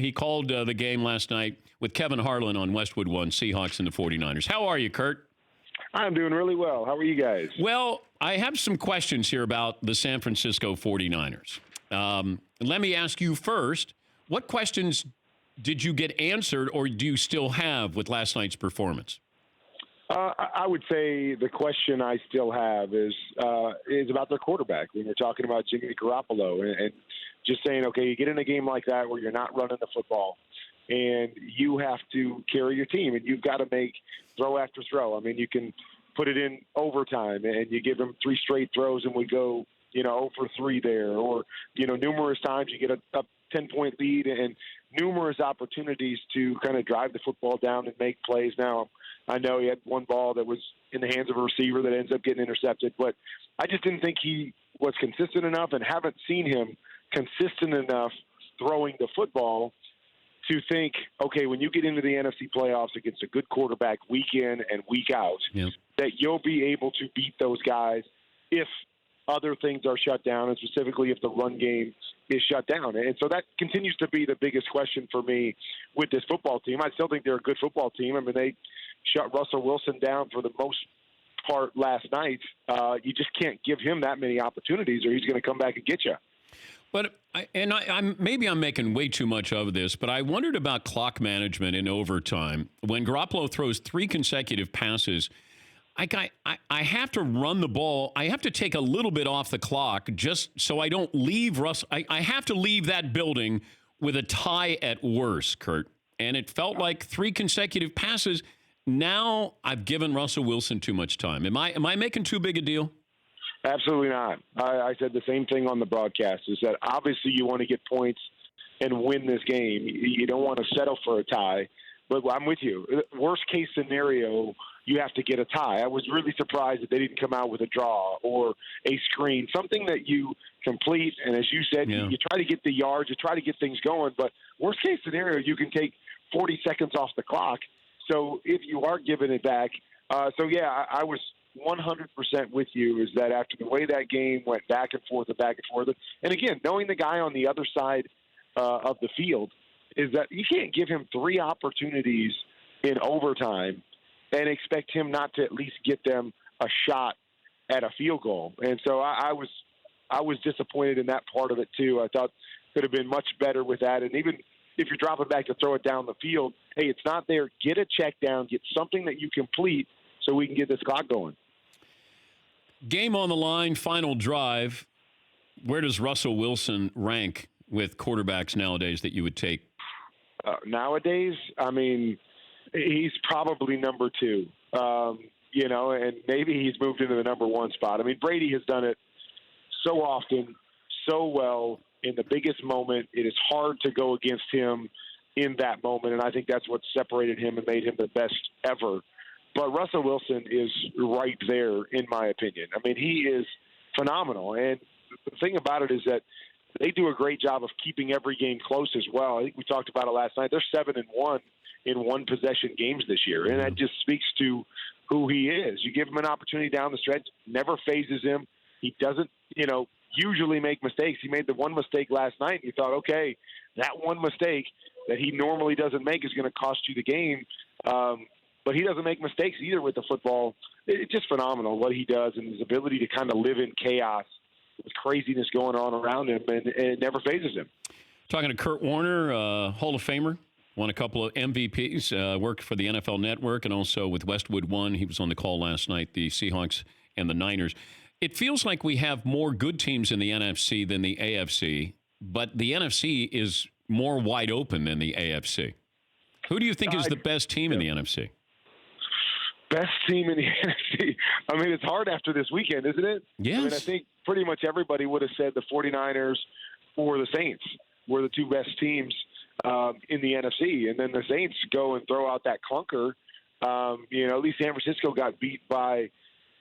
He called the game last night with Kevin Harlan on Westwood One, Seahawks and the 49ers. How are you, Kurt? I'm doing really well. How are you guys? Well, I have some questions here about the San Francisco 49ers. Let me ask you first, what questions did you get answered or do you still have with last night's performance? I would say the question I still have is about their quarterback. When we're talking about Jimmy Garoppolo and just saying, okay, you get in a game like that where you're not running the football and you have to carry your team and you've got to make throw after throw. I mean, you can put it in overtime and you give them 3 straight throws and we go, 0 for 3 there. Or, numerous times you get a 10-point lead and numerous opportunities to kind of drive the football down and make plays. Now, I know he had one ball that was in the hands of a receiver that ends up getting intercepted, but I just didn't think he was consistent enough and haven't seen him consistent enough throwing the football to think, okay, when you get into the NFC playoffs against a good quarterback week in and week out, that you'll be able to beat those guys if other things are shut down, and specifically if the run game is shut down. And so that continues to be the biggest question for me with this football team. I still think they're a good football team. I mean, they shut Russell Wilson down for the most part last night. You just can't give him that many opportunities or he's going to come back and get you. But maybe I'm making way too much of this, but I wondered about clock management in overtime. When Garoppolo throws 3 consecutive passes, I have to run the ball. I have to take a little bit off the clock just so I don't leave Russ. I have to leave that building with a tie at worst, Kurt. And it felt like 3 consecutive passes. Now I've given Russell Wilson too much time. Am I making too big a deal? Absolutely not. I said the same thing on the broadcast, is that obviously you want to get points and win this game. You don't want to settle for a tie. But I'm with you. Worst case scenario, you have to get a tie. I was really surprised that they didn't come out with a draw or a screen, something that you complete. And as you said, you try to get the yards, you try to get things going. But worst case scenario, you can take 40 seconds off the clock. So if you are giving it back, I was 100% with you, is that after the way that game went back and forth, and again, knowing the guy on the other side of the field, is that you can't give him 3 opportunities in overtime and expect him not to at least get them a shot at a field goal. And so I was disappointed in that part of it too. I thought could have been much better with that. And even if you're dropping back to throw it down the field, hey, it's not there. Get a check down, get something that you complete so we can get this clock going. Game on the line, final drive. Where does Russell Wilson rank with quarterbacks nowadays that you would take? Nowadays, I mean, he's probably number 2, and maybe he's moved into the number 1 spot. I mean, Brady has done it so often, so well in the biggest moment. It is hard to go against him in that moment, and I think that's what separated him and made him the best ever. But Russell Wilson is right there, in my opinion. I mean, he is phenomenal. And the thing about it is that they do a great job of keeping every game close as well. I think we talked about it last night. They're 7-1 in one-possession games this year, and that just speaks to who he is. You give him an opportunity down the stretch, never phases him. He doesn't, usually make mistakes. He made the one mistake last night, and you thought, okay, that one mistake that he normally doesn't make is going to cost you the game. But he doesn't make mistakes either with the football. It's just phenomenal what he does and his ability to kind of live in chaos with craziness going on around him, and it never phases him. Talking to Kurt Warner, Hall of Famer, won a couple of MVPs, worked for the NFL Network and also with Westwood One. He was on the call last night, the Seahawks and the Niners. It feels like we have more good teams in the NFC than the AFC, but the NFC is more wide open than the AFC. Who do you think is the best team in the NFC? Best team in the NFC. I mean, it's hard after this weekend, isn't it? Yes. I mean, I think pretty much everybody would have said the 49ers or the Saints were the 2 best teams in the NFC. And then the Saints go and throw out that clunker. At least San Francisco got beat by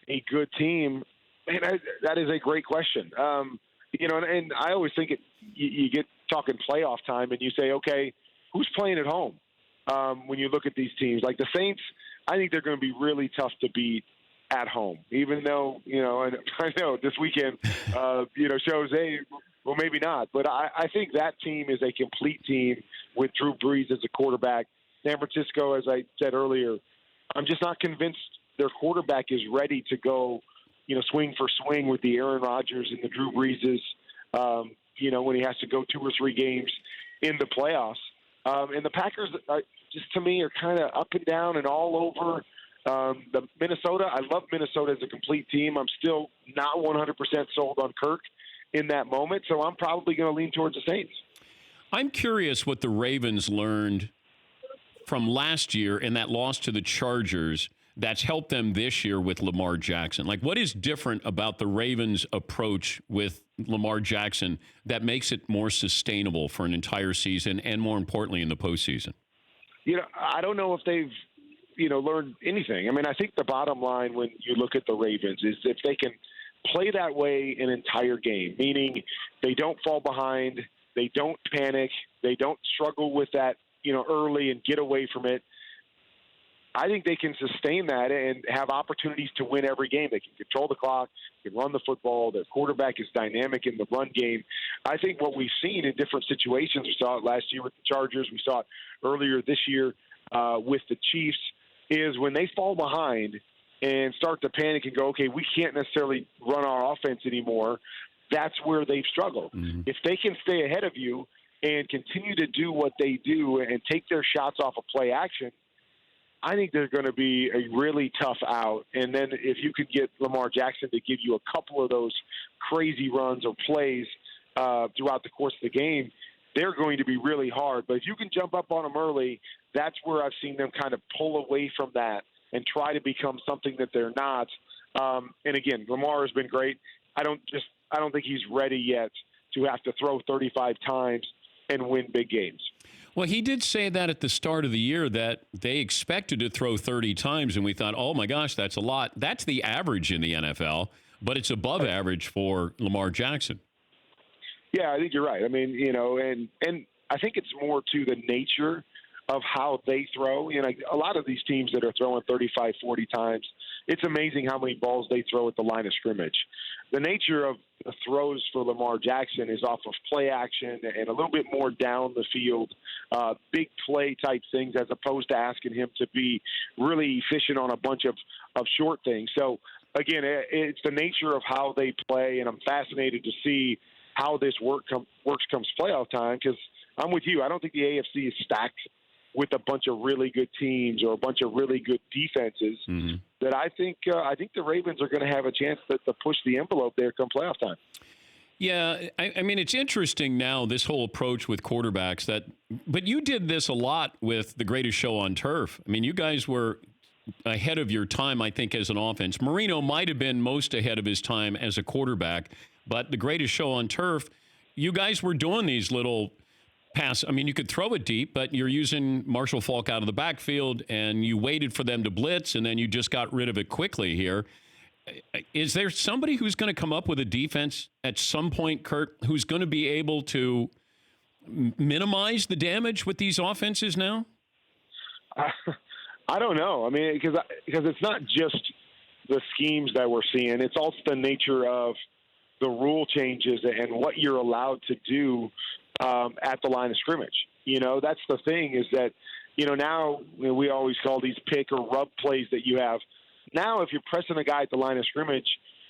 a good team. Man, that is a great question. And I always think you get talking playoff time and you say, okay, who's playing at home? When you look at these teams, like the Saints, I think they're going to be really tough to beat at home, even though, and I know this weekend, shows, hey, well, maybe not. But I think that team is a complete team with Drew Brees as a quarterback. San Francisco, as I said earlier, I'm just not convinced their quarterback is ready to go, swing for swing with the Aaron Rodgers and the Drew Breeses, when he has to go 2 or 3 games in the playoffs. And the Packers, just to me, are kind of up and down and all over. The Minnesota, I love Minnesota as a complete team. I'm still not 100% sold on Kirk in that moment, so I'm probably going to lean towards the Saints. I'm curious what the Ravens learned from last year in that loss to the Chargers that's helped them this year with Lamar Jackson. Like, what is different about the Ravens' approach with Lamar Jackson that makes it more sustainable for an entire season and, more importantly, in the postseason? I don't know if they've, learned anything. I mean, I think the bottom line when you look at the Ravens is if they can play that way an entire game, meaning they don't fall behind, they don't panic, they don't struggle with that, early and get away from it. I think they can sustain that and have opportunities to win every game. They can control the clock, can run the football. Their quarterback is dynamic in the run game. I think what we've seen in different situations, we saw it last year with the Chargers, we saw it earlier this year with the Chiefs, is when they fall behind and start to panic and go, okay, we can't necessarily run our offense anymore, that's where they've struggled. Mm-hmm. If they can stay ahead of you and continue to do what they do and take their shots off of play action, I think they're going to be a really tough out. And then if you could get Lamar Jackson to give you a couple of those crazy runs or plays throughout the course of the game, they're going to be really hard. But if you can jump up on them early, that's where I've seen them kind of pull away from that and try to become something that they're not. And again, Lamar has been great. I don't think he's ready yet to have to throw 35 times and win big games. Well, he did say that at the start of the year that they expected to throw 30 times, and we thought, oh, my gosh, that's a lot. That's the average in the NFL, but it's above average for Lamar Jackson. Yeah, I think you're right. I mean, and I think it's more to the nature of how they throw. A lot of these teams that are throwing 35, 40 times, it's amazing how many balls they throw at the line of scrimmage. The nature of the throws for Lamar Jackson is off of play action and a little bit more down the field, big play type things, as opposed to asking him to be really efficient on a bunch of short things. So, again, it's the nature of how they play, and I'm fascinated to see how this works comes playoff time, because I'm with you. I don't think the AFC is stacked with a bunch of really good teams or a bunch of really good defenses. Mm-hmm. That I think the Ravens are going to have a chance to push the envelope there come playoff time. Yeah, I mean, it's interesting now, this whole approach with quarterbacks. But you did this a lot with The Greatest Show on Turf. I mean, you guys were ahead of your time, I think, as an offense. Marino might have been most ahead of his time as a quarterback, but The Greatest Show on Turf, you guys were doing these little pass. I mean, you could throw it deep, but you're using Marshall Faulk out of the backfield, and you waited for them to blitz, and then you just got rid of it quickly here. Is there somebody who's going to come up with a defense at some point, Kurt, who's going to be able to minimize the damage with these offenses now? I don't know. I mean, because it's not just the schemes that we're seeing. It's also the nature of the rule changes and what you're allowed to do at the line of scrimmage. That's the thing, is that, now we always call these pick or rub plays that you have. Now, if you're pressing a guy at the line of scrimmage,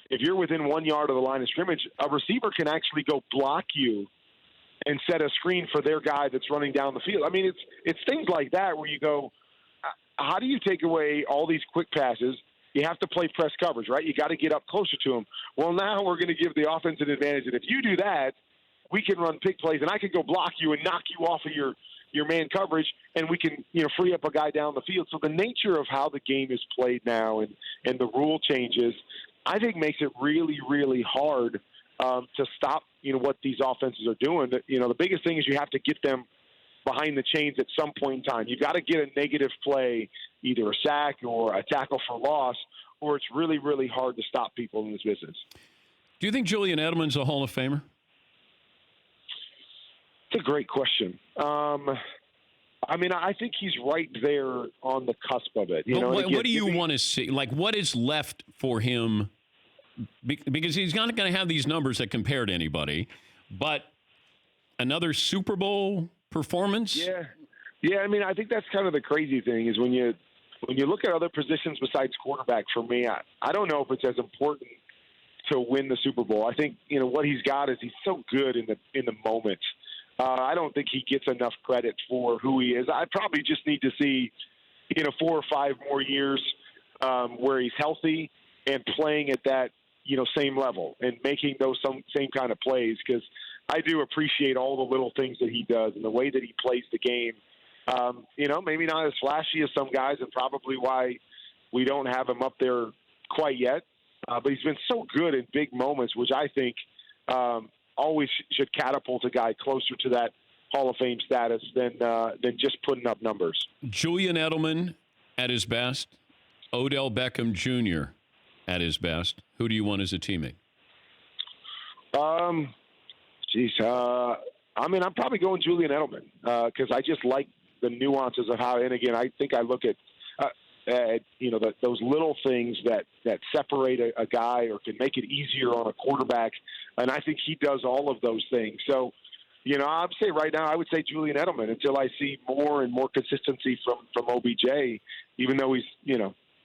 if you're within 1 yard of the line of scrimmage, a receiver can actually go block you and set a screen for their guy that's running down the field. I mean, it's things like that where you go, how do you take away all these quick passes? You have to play press coverage, right? You got to get up closer to them. Well, now we're going to give the offense an advantage, and if you do that, we can run pick plays, and I can go block you and knock you off of your man coverage, and we can free up a guy down the field. So the nature of how the game is played now and the rule changes, I think makes it really, really hard to stop what these offenses are doing. The biggest thing is you have to get them behind the chains at some point in time. You got to get a negative play, either a sack or a tackle for loss, or it's really, really hard to stop people in this business. Do you think Julian Edelman's a Hall of Famer? It's a great question. I mean, I think he's right there on the cusp of it. You know, what do you want to see? Like, what is left for him? Because he's not going to have these numbers that compare to anybody, but another Super Bowl performance? Yeah. I mean, I think that's kind of the crazy thing is when you look at other positions besides quarterback. For me, I don't know if it's as important to win the Super Bowl. I think what he's got is he's so good in the moment. I don't think he gets enough credit for who he is. I probably just need to see 4 or 5 more years where he's healthy and playing at that same level and making those same kind of plays, because I do appreciate all the little things that he does and the way that he plays the game. Maybe not as flashy as some guys, and probably why we don't have him up there quite yet. But he's been so good in big moments, which I think always should catapult a guy closer to that Hall of Fame status than just putting up numbers. Julian Edelman at his best, Odell Beckham Jr. at his best. Who do you want as a teammate? I'm probably going Julian Edelman because I just like the nuances of how. And again, I think I look at those little things that separate a guy or can make it easier on a quarterback, and I think he does all of those things. So, I'd say right now I would say Julian Edelman until I see more and more consistency from OBJ, even though he's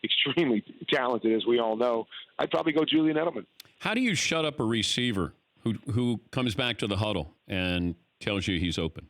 extremely talented, as we all know. I'd probably go Julian Edelman. How do you shut up a receiver who comes back to the huddle and tells you he's open?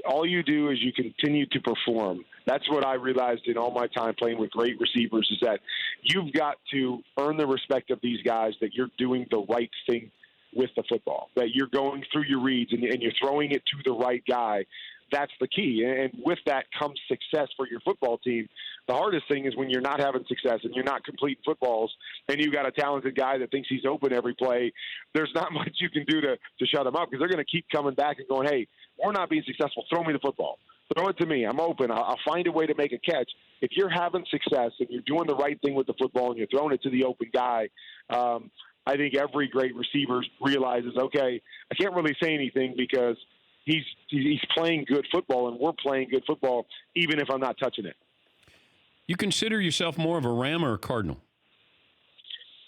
All you do is you continue to perform. That's what I realized in all my time playing with great receivers, is that you've got to earn the respect of these guys, that you're doing the right thing with the football, that you're going through your reads and you're throwing it to the right guy. That's the key. And with that comes success for your football team. The hardest thing is when you're not having success and you're not completing footballs and you've got a talented guy that thinks he's open every play. There's not much you can do to shut him up, because they're going to keep coming back and going, hey, we're not being successful. Throw me the football. Throw it to me. I'm open. I'll find a way to make a catch. If you're having success and you're doing the right thing with the football and you're throwing it to the open guy, I think every great receiver realizes, okay, I can't really say anything because he's playing good football and we're playing good football even if I'm not touching it. You consider yourself more of a Ram or a Cardinal?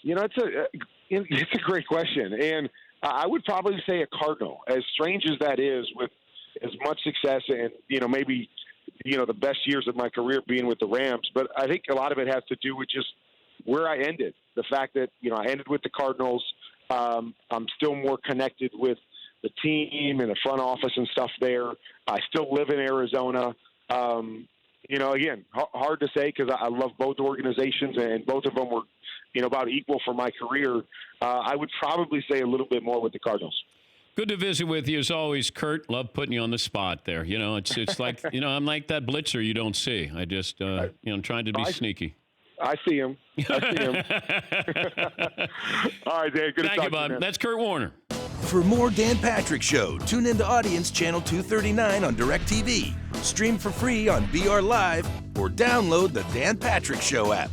It's a great question. And I would probably say a Cardinal, as strange as that is, with as much success and, maybe, the best years of my career being with the Rams. But I think a lot of it has to do with just where I ended. The fact that, I ended with the Cardinals. I'm still more connected with the team and the front office and stuff there. I still live in Arizona. Again, hard to say because I love both organizations and both of them were, about equal for my career. I would probably say a little bit more with the Cardinals. Good to visit with you as always, Kurt. Love putting you on the spot there. It's like, I'm like that blitzer you don't see. I just, trying to be sneaky. I see him. All right, Dave. Good to talk to you. Thank you, Bob. That's Kurt Warner. For more Dan Patrick Show, tune into Audience Channel 239 on DirecTV. Stream for free on BR Live or download the Dan Patrick Show app.